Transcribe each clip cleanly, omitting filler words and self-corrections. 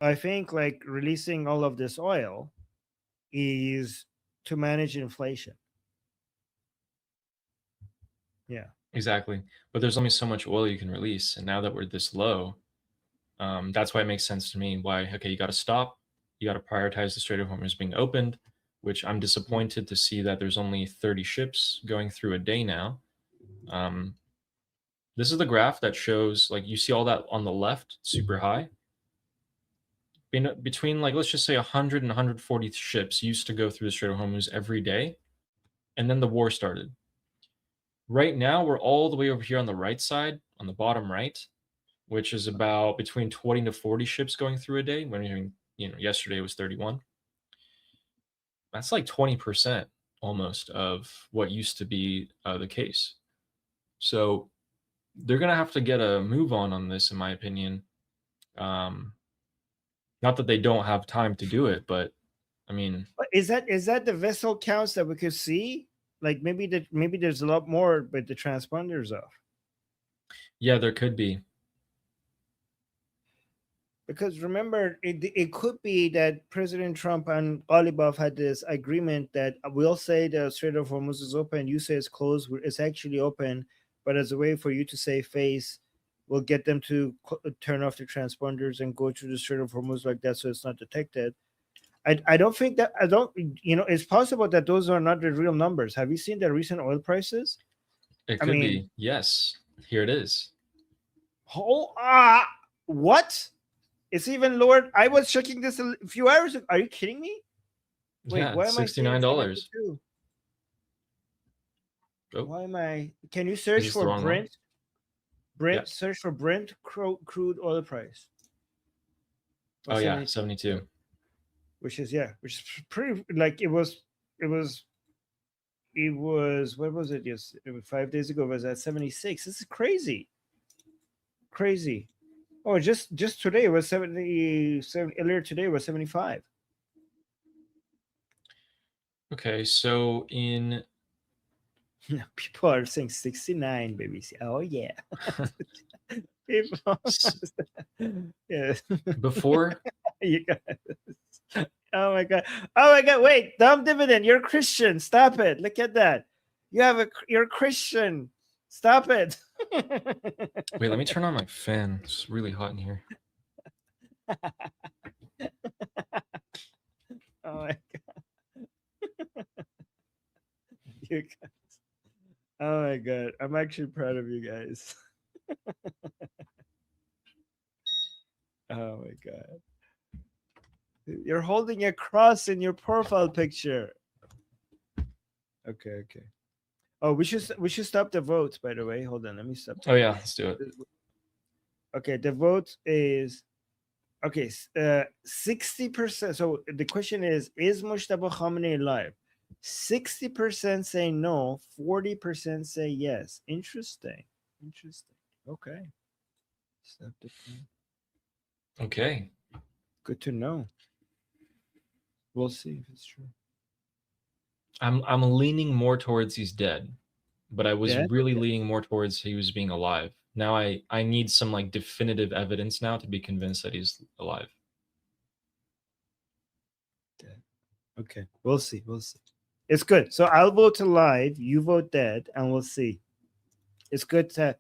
I think like releasing all of this oil is to manage inflation. Yeah. Exactly. But there's only so much oil you can release, and now that we're this low, that's why it makes sense to me. Why? Okay, you got to stop. You got to prioritize the Strait of Hormuz being opened, which I'm Mm. disappointed to see that there's only 30 ships going through a day now. Um, this is the graph that shows, like, you see all that on the left, super high. Between, like, let's just say 100 and 140 ships used to go through the Strait of Hormuz every day, and then the war started. Right now, we're all the way over here on the right side, on the bottom right, which is about between 20 to 40 ships going through a day. When yesterday was 31. That's like 20% almost of what used to be the case. So they're gonna have to get a move on this, in my opinion. Um, Not that they don't have time to do it, but I mean, But is that the vessel counts that we could see? Like maybe there's a lot more, but the transponders off. yeah, there could be. Because remember, it could be that President Trump and Alibaba had this agreement that we'll say the Strait of Hormuz is open, you say it's closed, it's actually open, but as a way for you to save face, we'll get them to turn off the transponders and go through the Strait of Hormuz like that, so it's not detected. I don't think that I don't it's possible that those are not the real numbers. Have you seen the recent oil prices? It I could mean, be. Yes. Here it is. oh what? It's even lower. I was checking this a few hours ago. Are you kidding me? Wait, Yeah, why it's am I seeing $69. 72? Oh, Why am I? Can you is search this the for wrong one? Brent? Yeah. Search for Brent crude oil price. Oh Or yeah, 72, 72. which is pretty like it was what was it? Yes, it was 5 days ago. It was at 76. This is crazy, crazy. Oh, just today it was 77. Earlier today it was 75. Okay, so in People are saying 69, baby. Oh yeah. People. Yeah. before, You guys. Oh my god. Oh my god. Wait, dumb dividend. You're Christian. Stop it. Look at that. You're Christian. Stop it. wait, let me turn on my fan. It's really hot in here. Oh my you guys. Oh my god. I'm actually proud of you guys. Oh my god. You're holding a cross in your profile picture. Okay, okay. Oh, we should stop the votes. By the way, hold on. Let me stop the Oh yeah, votes. let's do it. Okay, the vote is okay. 60%. So the question is Mustafa Khamenei alive? 60% say no. 40% say yes. Interesting. Interesting. Okay. Stop the count. Okay. Good to know. We'll see if it's true. I'm leaning more towards he's dead, but I was Dead? really Okay. leaning more towards he was being alive. Now I need some like definitive evidence now to be convinced that he's alive. Dead. Okay. We'll see. We'll see. It's good. So I'll vote alive. You vote dead, and we'll see. It's good that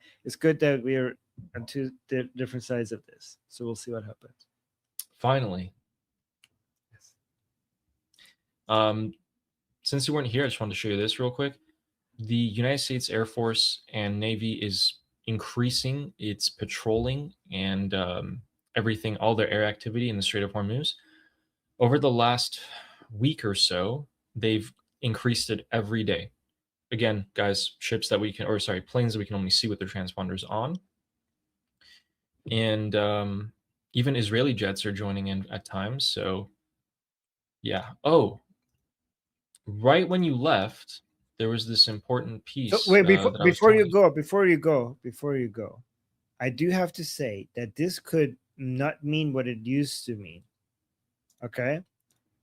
we're on two different sides of this. So we'll see what happens. Finally. Yes. Um since you weren't here, I just wanted to show you this real quick. The United States Air Force and Navy is increasing its patrolling and everything, all their air activity in the Strait of Hormuz. Over the last week or so, they've increased it every day. Again, guys, ships that we can, or sorry, planes that we can only see with their transponders on. And even Israeli jets are joining in at times. So, yeah. Oh, right when you left, there was this important So piece wait, before that I was before telling you you. go, before you go, before you go, I do have to say that this could not mean what it used to mean. Okay,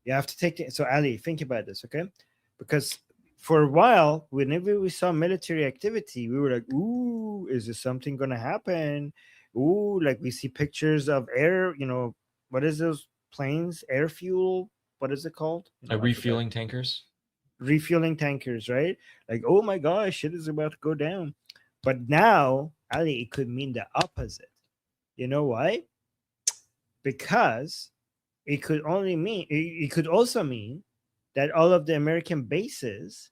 you have to take it. So Ali, think about this. Okay, because for a while, whenever we saw military activity, we were like, "Ooh, is this something gonna happen?" Ooh, like we see pictures of air, what is those planes? Air fuel? What is it called? I forgot. Refueling tankers. Refueling tankers, right? Like, oh my gosh, shit is about to go down. But now, Ali, it could mean the opposite. You know why? Because it could also mean that all of the American bases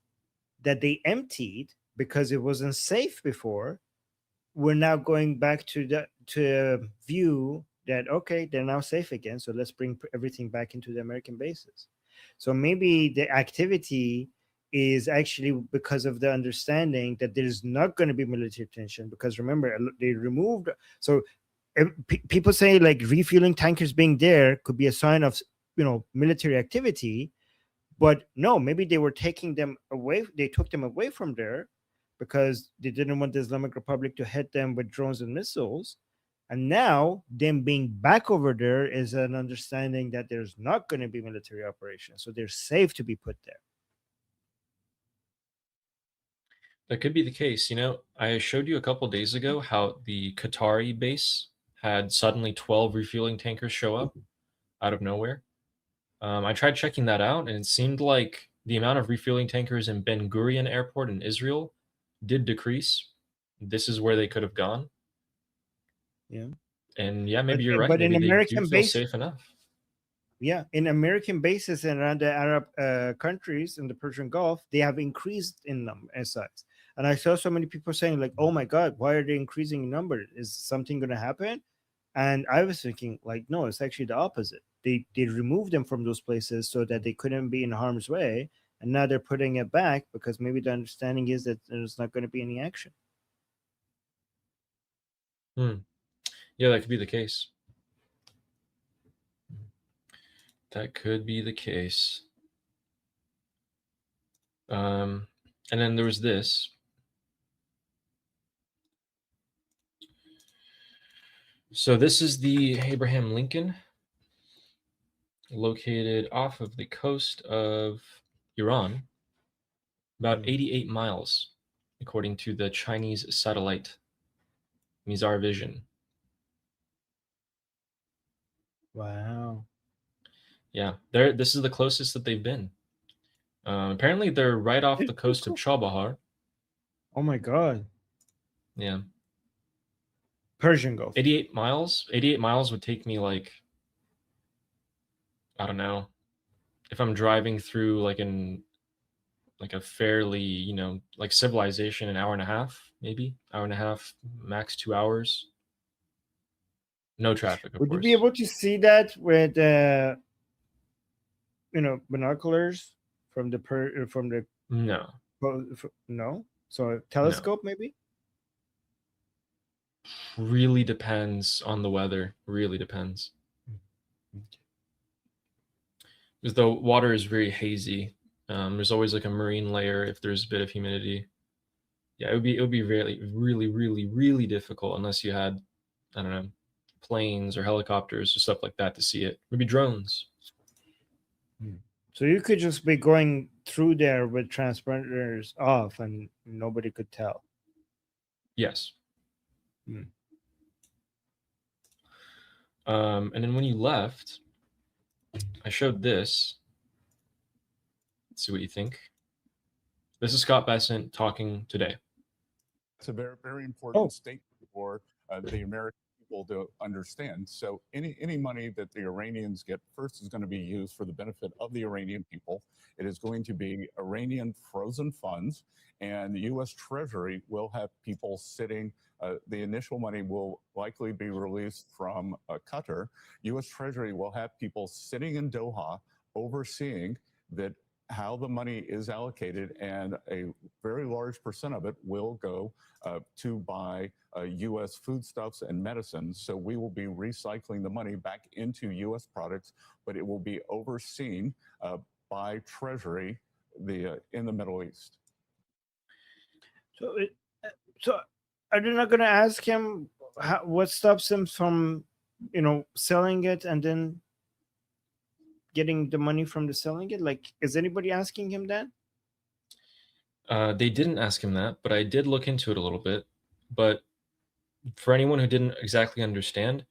that they emptied because it wasn't safe before, we're now going back to view that okay, they're now safe again, so let's bring everything back into the American bases. So maybe the activity is actually because of the understanding that there's not going to be military tension, because remember they removed. So people say like refueling tankers being there could be a sign of military activity, but no, maybe they were taking them away. They took them away from there because they didn't want the Islamic Republic to hit them with drones and missiles. And now, them being back over there is an understanding that there's not going to be military operations. So they're safe to be put there. That could be the case. I showed you a couple days ago how the Qatari base had suddenly 12 refueling tankers show up out of nowhere. I tried checking that out, and it seemed like the amount of refueling tankers in Ben Gurion Airport in Israel did decrease. This is where they could have gone. Yeah. And yeah, maybe you're right. But in Maybe they do American feel base, safe enough. yeah, in American bases and around the Arab countries in the Persian Gulf, they have increased in size. And I saw so many people saying like, "Oh my God, why are they increasing in number? Is something going to happen?" And I was thinking like, no, it's actually the opposite. They removed them from those places so that they couldn't be in harm's way, and now they're putting it back because maybe the understanding is that there's not going to be any action. Yeah, that could be the case. That could be the case. And then there was this. So this is the Abraham Lincoln, located off of the coast of Iran, about 88 miles, according to the Chinese satellite Mizar Vision. Wow. Yeah, this is the closest that they've been. Apparently, they're right off the coast of Chabahar. Oh my God. Yeah. Persian Gulf. 88 miles. 88 miles would take me like, I don't know, if I'm driving through like a fairly, like civilization, an hour and a half, maybe hour and a half, max 2 hours. No traffic, of Would you be course. able to see that with binoculars from the No, no? So a no. telescope maybe? Really depends on the weather. Really depends. Because the water is very hazy. There's always like a marine layer if there's a bit of humidity. Yeah, it would be really, really, really, really difficult unless you had, I don't know, planes or helicopters or stuff like that to see it. Maybe drones. So you could just be going through there with transponders off and nobody could tell. Yes. Hmm. And then when you left, I showed this. Let's see what you think. This is Scott Bessent talking today. It's a very, very important statement for the American people to understand. So any money that the Iranians get first is going to be used for the benefit of the Iranian people. It is going to be Iranian frozen funds, and the U.S. Treasury will have people sitting. The initial money will likely be released from Qatar. U.S. Treasury will have people sitting in Doha overseeing that how the money is allocated, and a very large percent of it will go to buy U.S. foodstuffs and medicines. So we will be recycling the money back into U.S. products, but it will be overseen by Treasury in the Middle East. So are they not going to ask him what stops him from, selling it and then getting the money from the selling it? Like, is anybody asking him that? They didn't ask him that, but I did look into it a little bit. But for anyone who didn't exactly understand,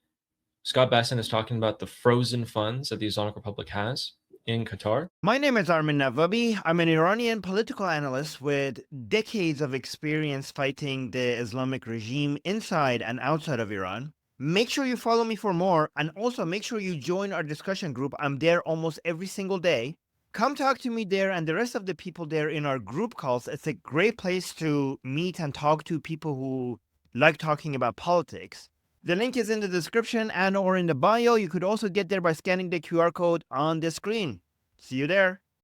Scott Basson is talking about the frozen funds that the Islamic Republic has in Qatar. My name is Armin Navabi. I'm an Iranian political analyst with decades of experience fighting the Islamic regime inside and outside of Iran. Make sure you follow me for more, and also make sure you join our discussion group. I'm there almost every single day. Come talk to me there and the rest of the people there in our group calls. It's a great place to meet and talk to people who like talking about politics. The link is in the description and or in the bio. You could also get there by scanning the QR code on the screen. See you there.